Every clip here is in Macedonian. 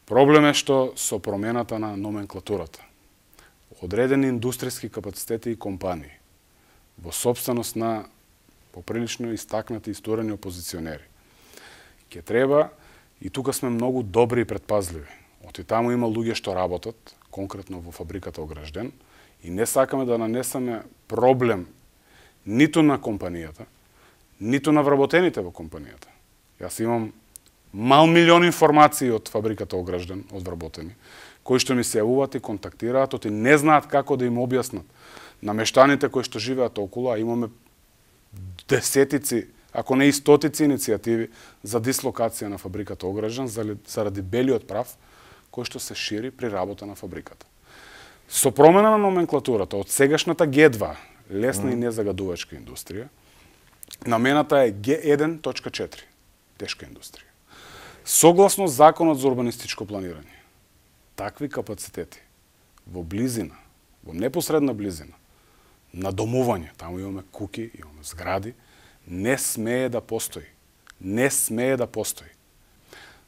Проблем е што со промената на номенклатурата, одредени индустријски капацитети и компании во собственост на поприлично истакнати исторени опозиционери, ќе треба, и тука сме многу добри и предпазливи. Оти таму има луѓе што работат, конкретно во фабриката Огражден, и не сакаме да нанесеме проблем ниту на компанијата, ниту на вработените во компанијата. Јас имам мал милион информации од фабриката Огражден, од вработени, кои што ми се јавуваат и контактираат, оти не знаат како да им објаснат намештаните кои што живеат околу, а имаме десетици, ако не и стотици иницијативи за дислокација на фабриката Огражден заради белиот прав кој што се шири при работа на фабриката. Со промена на номенклатурата од сегашната Г2, лесна и незагадувачка индустрија, намената е Г1.4, тешка индустрија. Согласно Законот за урбанистичко планирање, такви капацитети во близина, во непосредна близина на домување, таму имаме куќи, имаме згради, не смее да постои. Не смее да постои.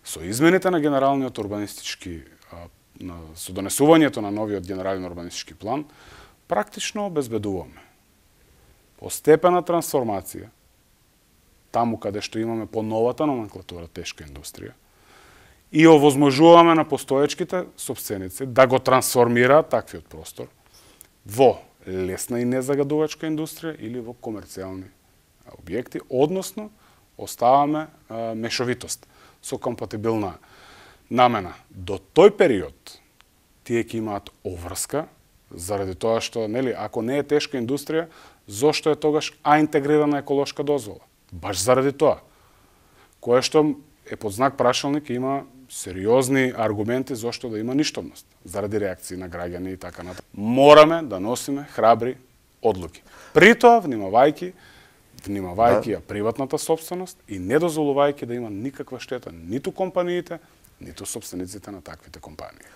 Со измените на генералниот урбанистички, со донесувањето на новиот генерален урбанистички план, практично обезбедуваме постепена трансформација таму каде што имаме по новата номенклатура тешка индустрија и овозможуваме на постоечките сопственици да го трансформираат таквиот простор во лесна и незагадувачка индустрија или во комерцијални објекти, односно оставаме мешовитост со компатибилна намена. До тој период тие ќе имаат обврска заради тоа што, нели, ако не е тешка индустрија, зошто е тогаш интегрирана еколошка дозвола? Баш заради тоа. Кое што е под знак прашалник и има сериозни аргументи зошто да има ништовност, заради реакции на граѓани и така натаму. Мораме да носиме храбри одлуки. При тоа внимавајќи ја приватната сопственост и не дозволувајќи да има никаква штета ниту компаниите, ниту сопствениците на таквите компании.